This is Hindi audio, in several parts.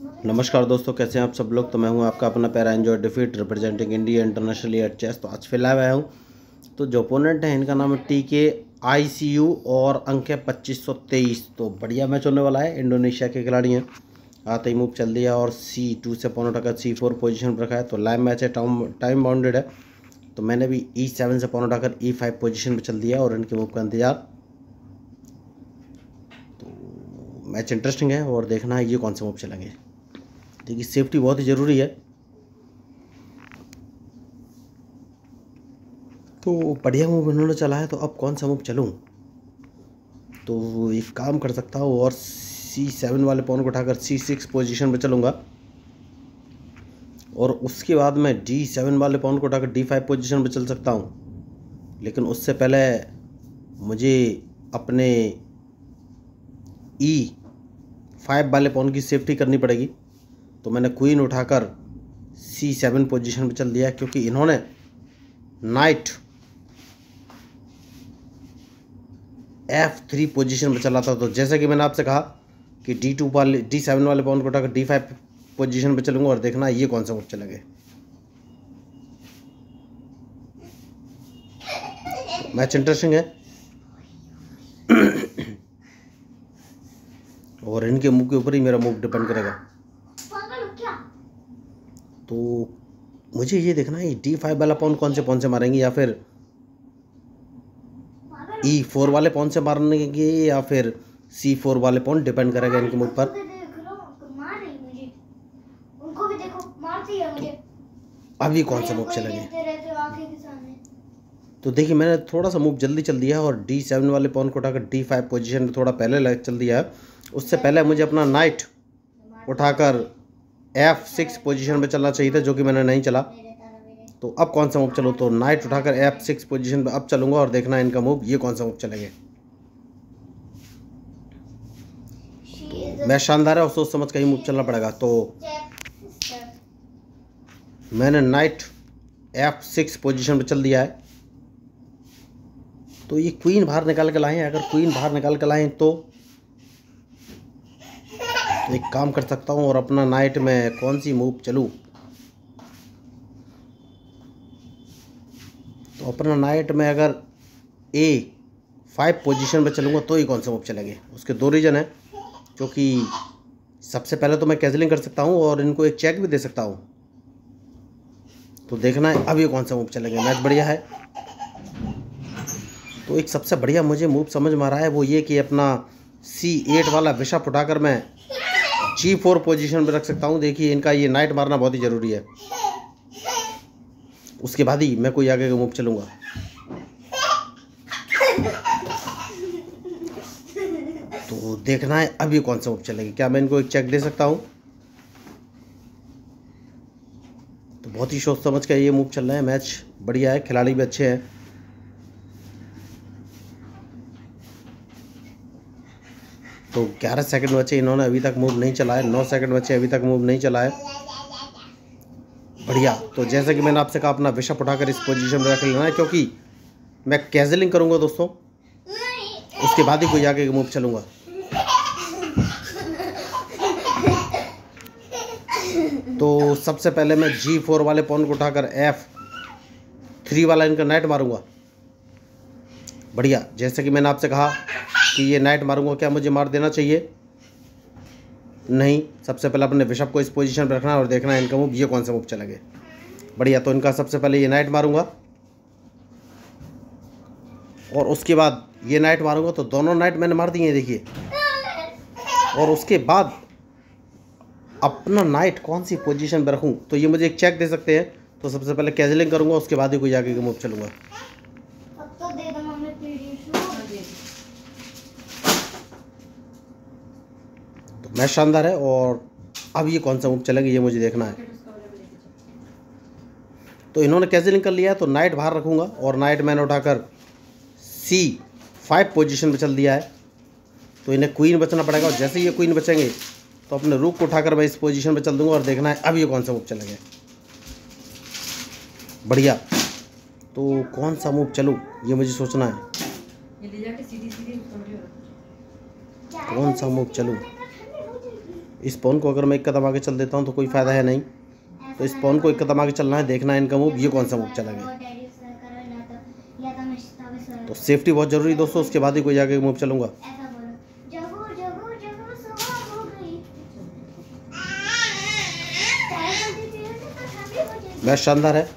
नमस्कार दोस्तों, कैसे हैं आप सब लोग। तो मैं हूं आपका अपना प्यारा एंजॉय डिफीट representing India internationally at chess. तो आज फिर लाइव आया हूं। तो जो ओपोनेंट है इनका नाम है TKICU और अंक है 2523। तो बढ़िया मैच होने वाला है। इंडोनेशिया के खिलाड़ी हैं। आते ही मूव चल दिया और C2 से पौन उठाकर C4 पोजीशन पर रखा है। तो लाइव मैच है, टाइम बाउंडेड है। तो मैंने भी E7 से पौन उठाकर E5 पोजीशन पर चल दिया और इनके मूव का इंतजार। तो मैच इंटरेस्टिंग है और देखना है ये कौन से मूव चलेंगे। देखिए, सेफ्टी बहुत ही ज़रूरी है। तो बढ़िया मूव इन्होंने चला है, तो अब कौन सा मूव चलूँ। तो एक काम कर सकता हूँ और C7 वाले पॉन को उठाकर C6 पोजीशन पे चलूँगा और उसके बाद मैं D7 वाले पॉन को उठाकर D5 पोजीशन पे चल सकता हूँ। लेकिन उससे पहले मुझे अपने E5 वाले पॉन की सेफ्टी करनी पड़ेगी। तो मैंने क्वीन उठाकर C7 पोजीशन पे चल दिया, क्योंकि इन्होंने नाइट F3 पोजीशन पे चला था। तो जैसे कि मैंने आपसे कहा कि D7 वाले पॉन को उठाकर D5 पोजीशन पे चलूंगा और देखना ये कौन सा मूव चलेगा। मैच इंटरेस्टिंग है और इनके मूव के ऊपर ही मेरा मूव डिपेंड करेगा। तो मुझे ये देखना है D5 वाला पॉन कौन से मारेंगे, या फिर E4 वाले पॉन से मारेंगे, या फिर C4 वाले पॉन। डिपेंड करेगा इनके मूव पर। तो अभी कौन सा मूव चलेंगे। तो देखिए, मैंने थोड़ा सा मूव जल्दी चल दिया और D7 वाले पॉन को उठाकर D5 पोजीशन पे थोड़ा पहले चल दिया है। उससे पहले मुझे अपना नाइट उठाकर F6 पोजीशन पे चलना चाहिए था, जो कि मैंने नहीं चला। तो अब कौन सा मूव चलो। तो नाइट उठाकर F6 पोजीशन पे अब चलूंगा और देखना है इनका मूव ये कौन सा मूव चलेंगे। तो मैच शानदार है और सोच समझ कर ही मूव चलना पड़ेगा। तो मैंने नाइट F6 पोजीशन पे चल दिया है। तो ये क्वीन बाहर निकाल के लाएं। अगर क्वीन बाहर निकाल के लाएं तो एक काम कर सकता हूं और अपना नाइट में कौन सी मूव चलूं। तो अपना नाइट में अगर A5 पोजीशन पे चलूंगा तो ही कौन सा मूव चलेंगे। उसके दो रीज़न है, क्योंकि सबसे पहले तो मैं कैंसलिंग कर सकता हूं और इनको एक चेक भी दे सकता हूं। तो देखना है अब ये कौन सा मूव चलेंगे। मैच बढ़िया है। तो एक सबसे बढ़िया मुझे मूव समझ में आ रहा है, वो ये कि अपना C8 वाला बिशप उठाकर मैं G4 पोजीशन पे रख सकता हूँ। देखिए, इनका ये नाइट मारना बहुत ही ज़रूरी है। उसके बाद ही मैं कोई आगे का मूव चलूँगा। तो देखना है अब ये कौन सा मूव चलेगी। क्या मैं इनको एक चेक दे सकता हूँ। तो बहुत ही सोच समझ कर ये मूव चल रहा है। मैच बढ़िया है, खिलाड़ी भी अच्छे हैं। तो 11 सेकंड बचे, इन्होंने अभी तक मूव नहीं चला है। 9 सेकंड बचे, अभी तक मूव नहीं चला है। बढ़िया। तो जैसे कि मैंने आपसे कहा, अपना बिशप उठाकर इस पोजीशन में रख लेना है, क्योंकि मैं कैंसलिंग करूंगा दोस्तों, उसके बाद ही कोई आगे मूव चलूंगा। तो सबसे पहले मैं G4 वाले पॉन को उठाकर F3 वाला इनका नाइट मारूंगा। बढ़िया। जैसे कि मैंने आपसे कहा कि ये नाइट मारूंगा, क्या मुझे मार देना चाहिए? नहीं। सबसे पहले अपने बिशप को इस पोजीशन पर रखना है और देखना है इनका मूव ये कौन सा मूव चलेंगे। बढ़िया। तो इनका सबसे पहले ये नाइट मारूंगा और उसके बाद ये नाइट मारूंगा। तो दोनों नाइट मैंने मार दिए हैं, देखिए। और उसके बाद अपना नाइट कौन सी पोजीशन पर रखूं, तो ये मुझे एक चेक दे सकते हैं। तो सबसे पहले कैंसलिंग करूंगा, उसके बाद ही कोई आगे का मूव चलूंगा। तो मैच शानदार है और अब ये कौन सा मूव चलेंगे ये मुझे देखना है। तो इन्होंने कैंसलिंग कर लिया है, तो नाइट बाहर रखूंगा और नाइट मैंने उठाकर C5 पोजीशन पे चल दिया है। तो इन्हें क्वीन बचना पड़ेगा और जैसे ही ये क्वीन बचेंगे तो अपने रूक को उठाकर मैं इस पोजीशन पे चल दूंगा और देखना है अब ये कौन सा मूव चलेंगे। बढ़िया। तो कौन सा मूव चलूँ ये मुझे सोचना है। कौन सा मूव चलूँ। इस पॉन को अगर मैं एक कदम आगे चल देता हूँ तो कोई फ़ायदा है नहीं, तो इस पॉन को एक कदम आगे चलना है, देखना है इनका मूव, ये कौन सा मूव चला गया। तो सेफ्टी बहुत ज़रूरी है दोस्तों, उसके बाद ही कोई आगे मूव चलूँगा। मैच शानदार है।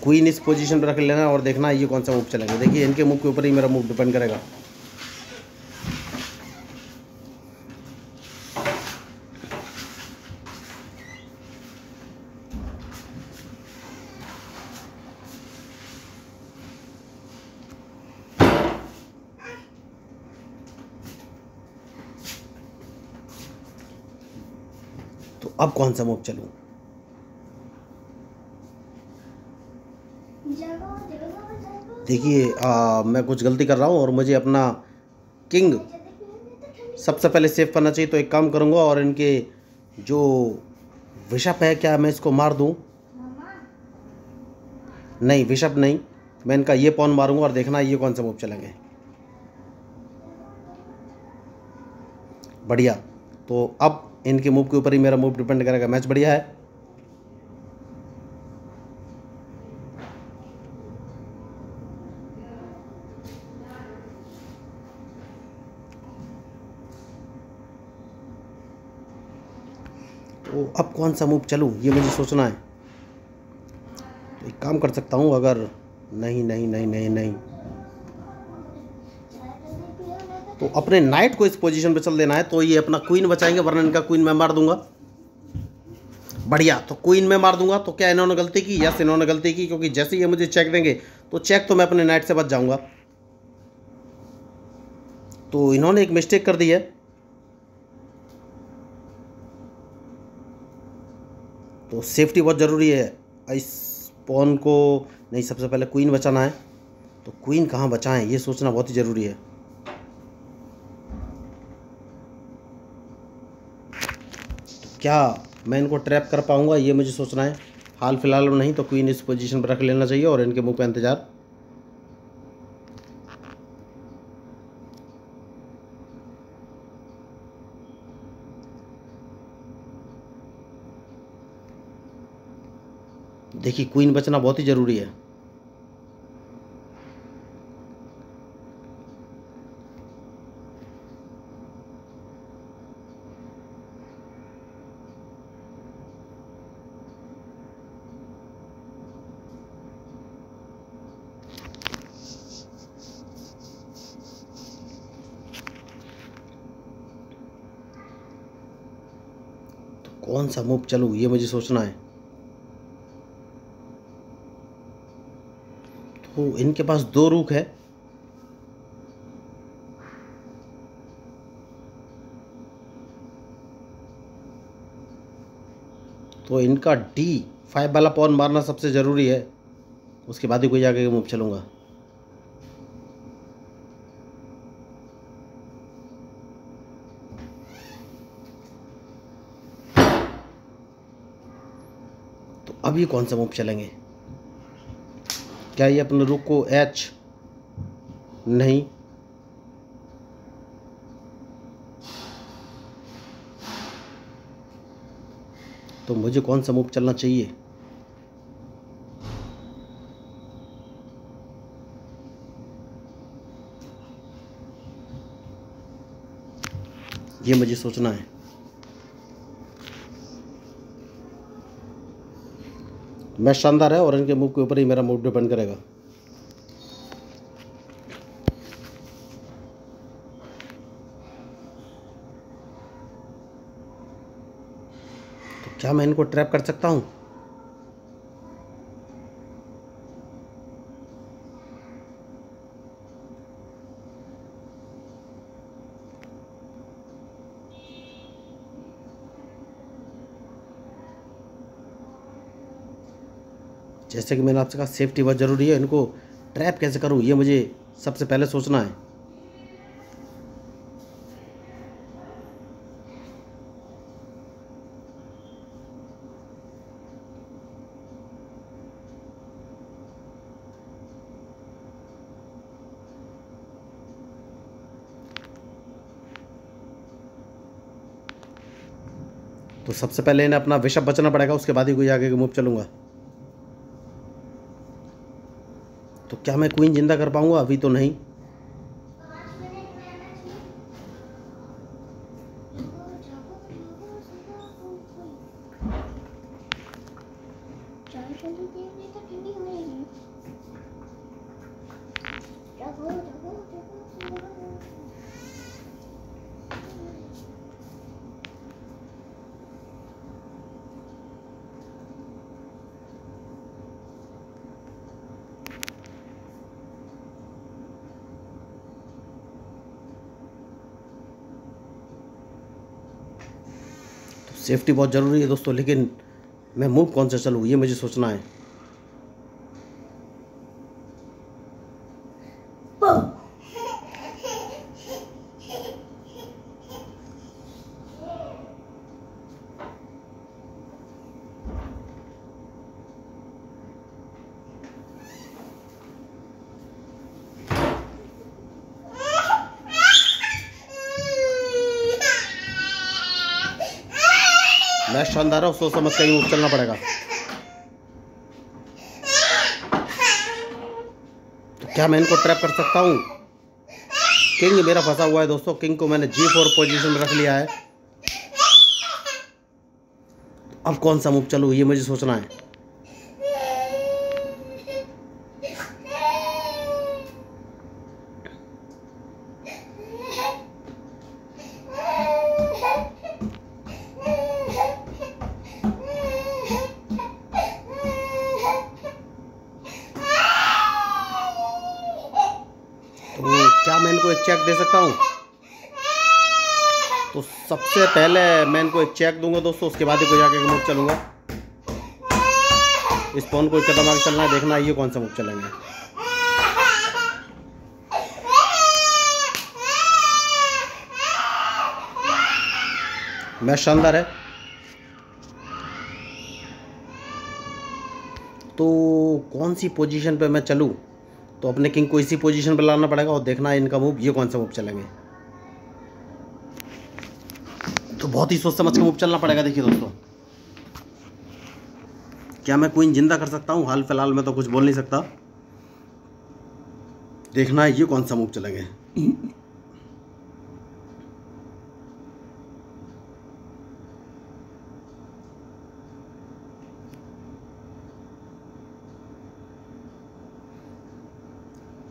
क्वीन इस पोजीशन पर रख लेना और देखना है ये कौन सा मूव चलेगा। देखिए इनके मूव के ऊपर ही मेरा मूव डिपेंड करेगा। तो अब कौन सा मूव चलूं? देखिए मैं कुछ गलती कर रहा हूँ और मुझे अपना किंग सबसे पहले सेव करना चाहिए। तो एक काम करूँगा और इनके जो बिशप है, क्या मैं इसको मार दूँ? नहीं, बिशप नहीं, मैं इनका ये पॉन मारूंगा और देखना ये कौन सा मूव चलेंगे। बढ़िया। तो अब इनके मूव के ऊपर ही मेरा मूव डिपेंड करेगा। मैच बढ़िया है। तो अब कौन सा मूव चलूं ये मुझे सोचना है। तो एक काम कर सकता हूं, अगर नहीं नहीं नहीं नहीं नहीं तो अपने नाइट को इस पोजीशन पे चल देना है, तो ये अपना क्वीन बचाएंगे, वरना इनका क्वीन मैं मार दूंगा। बढ़िया। तो क्वीन में मार दूंगा। तो क्या इन्होंने गलती की? यस, इन्होंने गलती की, क्योंकि जैसे ये मुझे चेक देंगे तो चेक तो मैं अपने नाइट से बच जाऊंगा। तो इन्होंने एक मिस्टेक कर दी है। तो सेफ्टी बहुत ज़रूरी है। इस पॉन को नहीं, सबसे पहले क्वीन बचाना है। तो क्वीन कहाँ बचाएं ये सोचना बहुत ही ज़रूरी है। तो क्या मैं इनको ट्रैप कर पाऊंगा ये मुझे सोचना है। हाल फिलहाल में नहीं तो क्वीन इस पोजीशन पर रख लेना चाहिए और इनके मुंह पे इंतज़ार। देखिए क्वीन बचना बहुत ही ज़रूरी है। तो कौन सा मूव चलूँ ये मुझे सोचना है। तो इनके पास दो रूक है। तो इनका D5 वाला पॉन मारना सबसे ज़रूरी है, उसके बाद ही कोई आगे मूव चलूँगा। तो अब ये कौन सा मूव चलेंगे? क्या ये अपने रुक को H? नहीं। तो मुझे कौन सा मूव चलना चाहिए? ये मुझे सोचना है। मैच शानदार है और इनके मूव के ऊपर ही मेरा मूव डिपेंड करेगा। तो क्या मैं इनको ट्रैप कर सकता हूँ? जैसे कि मैंने आपसे कहा सेफ्टी बहुत ज़रूरी है। इनको ट्रैप कैसे करूँ ये मुझे सबसे पहले सोचना है। तो सबसे पहले इन्हें अपना बिशप बचना पड़ेगा, उसके बाद ही कोई आगे का मूव चलूँगा। तो क्या मैं क्वीन जिंदा कर पाऊँगा? अभी तो नहीं। सेफ्टी बहुत ज़रूरी है दोस्तों, लेकिन मैं मूव कौन सा चलूँ ये मुझे सोचना है। मैं शानदार है, सोच समझ कर मूव चलना पड़ेगा। तो क्या मैं इनको ट्रैप कर सकता हूँ? किंग मेरा फंसा हुआ है दोस्तों, किंग को मैंने G4 पोजीशन में रख लिया है। अब कौन सा मूव चलूँ ये मुझे सोचना है। तो क्या मैं इनको एक चेक दे सकता हूँ? तो सबसे पहले मैं इनको एक चेक दूंगा दोस्तों, उसके बाद ही कोई आगे मूव चलूंगा। इस पॉन को कदम आगे चलना है, देखना है ये कौन सा मूव चलेंगे। मैच शानदार है। तो कौन सी पोजीशन पे मैं चलूँ? तो अपने किंग को इसी पोजीशन पे लाना पड़ेगा और देखना है इनका मूव ये कौन सा मूव चलेंगे। तो बहुत ही सोच समझ के मूव चलना पड़ेगा। देखिए दोस्तों, क्या मैं क्वीन जिंदा कर सकता हूँ? हाल फिलहाल में तो कुछ बोल नहीं सकता। देखना है ये कौन सा मूव चलेंगे।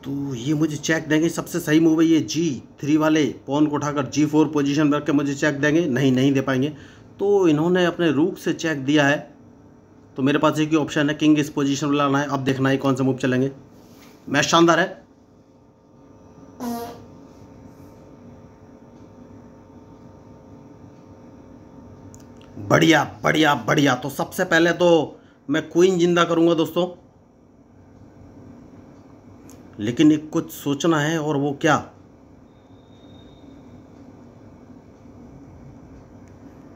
तो ये मुझे चेक देंगे, सबसे सही मूव है ये G3 वाले पॉन को उठाकर G4 पोजीशन में रख के मुझे चेक देंगे। नहीं, नहीं दे पाएंगे। तो इन्होंने अपने रूक से चेक दिया है, तो मेरे पास एक ही ऑप्शन है, किंग इस पोजीशन में लाना है। अब देखना है कौन सा मूव चलेंगे। मैच शानदार है। बढ़िया बढ़िया बढ़िया। तो सबसे पहले तो मैं क्वीन जिंदा करूंगा दोस्तों, लेकिन एक कुछ सोचना है, और वो क्या?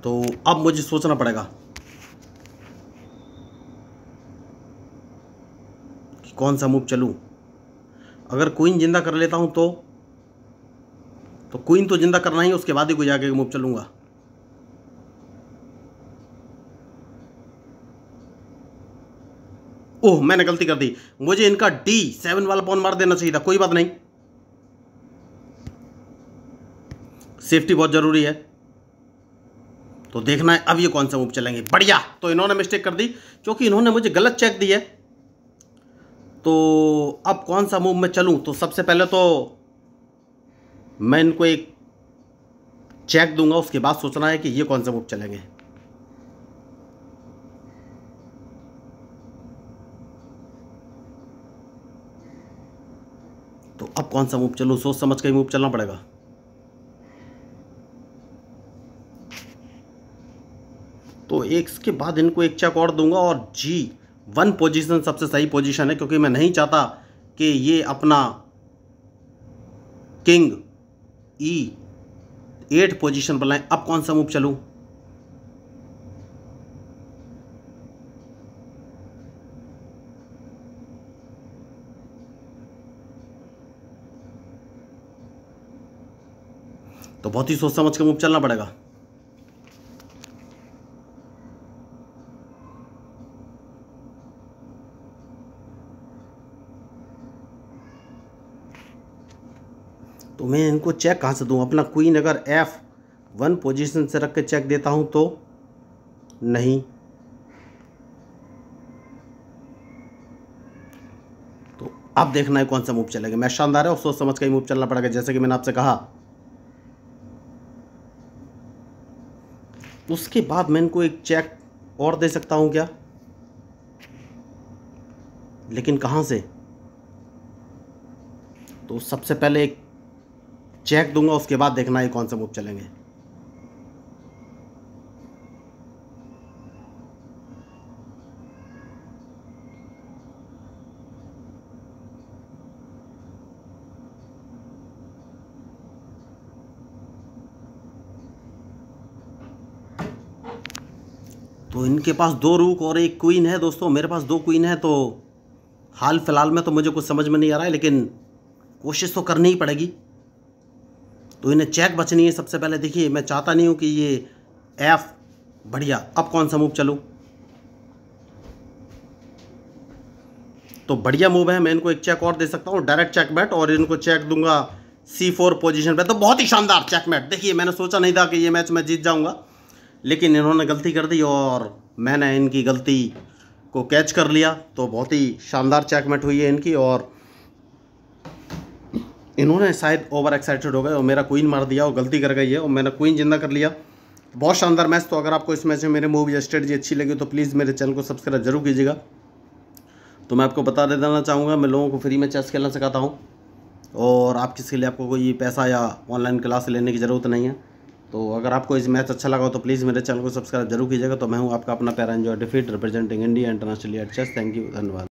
तो अब मुझे सोचना पड़ेगा कि कौन सा मूव चलूं। अगर क्वीन जिंदा कर लेता हूं तो क्वीन तो जिंदा करना ही, उसके बाद ही कोई आगे मूव चलूंगा। ओह, मैंने गलती कर दी। मुझे इनका D7 वाला पॉन मार देना चाहिए था। कोई बात नहीं, सेफ्टी बहुत जरूरी है। तो देखना है अब ये कौन सा मूव चलेंगे। बढ़िया। तो इन्होंने मिस्टेक कर दी, क्योंकि इन्होंने मुझे गलत चेक दी है। तो अब कौन सा मूव मैं चलूं? तो सबसे पहले तो मैं इनको एक चेक दूंगा, उसके बाद सोचना है कि ये कौन सा मूव चलेंगे। तो अब कौन सा मूव चलूं? सोच समझ के मूव चलना पड़ेगा। तो एक के बाद इनको एक चेक और दूंगा, और G1 पोजीशन सबसे सही पोजीशन है, क्योंकि मैं नहीं चाहता कि ये अपना किंग E8 पोजीशन पर लाएं। अब कौन सा मूव चलूं? तो बहुत ही सोच समझ के मूव चलना पड़ेगा। मैं इनको चेक कहाँ से दूँ? अपना क्वीन अगर F1 पोजीशन से रख के चेक देता हूँ तो नहीं, तो अब देखना है कौन सा मूव चलेगा। मैच शानदार है और सोच समझ के ही मूव चलना पड़ेगा, जैसे कि मैंने आपसे कहा। उसके बाद मैं इनको एक चेक और दे सकता हूँ क्या? लेकिन कहाँ से? तो सबसे पहले एक चेक दूंगा, उसके बाद देखना है कौन सा मूव चलेंगे। तो इनके पास 2 रूक और 1 क्वीन है दोस्तों, मेरे पास 2 क्वीन है। तो हाल फिलहाल में तो मुझे कुछ समझ में नहीं आ रहा है, लेकिन कोशिश तो करनी ही पड़ेगी। तो इन्हें चेक बचनी है सबसे पहले। देखिए, मैं चाहता नहीं हूँ कि ये F, बढ़िया। अब कौन सा मूव चलूँ? तो बढ़िया मूव है, मैं इनको एक चेक और दे सकता हूँ, डायरेक्ट चेकमेट, और इनको चेक दूंगा C4 पोजीशन पे। तो बहुत ही शानदार चेकमेट। देखिए, मैंने सोचा नहीं था कि ये मैच मैं जीत जाऊंगा, लेकिन इन्होंने गलती कर दी और मैंने इनकी गलती को कैच कर लिया। तो बहुत ही शानदार चेकमेट हुई है इनकी, और इन्होंने शायद ओवर एक्साइटेड हो गए और मेरा क्वीन मार दिया और गलती कर गई है, और मैंने क्वीन जिंदा कर लिया। बहुत शानदार मैच। तो अगर आपको इस मैच में मेरे मूव या स्ट्रेटजी अच्छी लगी तो प्लीज़ मेरे चैनल को सब्सक्राइब जरूर कीजिएगा। तो मैं आपको बता देना चाहूँगा, मैं लोगों को फ्री में चेस खेलना सिखाता हूँ, और आपके लिए आपको कोई पैसा या ऑनलाइन क्लास लेने की ज़रूरत नहीं है। तो अगर आपको इस मैच अच्छा लगा हो तो प्लीज़ मेरे चैनल को सब्सक्राइब जरूर कीजिएगा। तो मैं हूँ आपका अपना पैरा एंजॉय डिफीट, representing India internationally at chess. Thank you, धन्यवाद।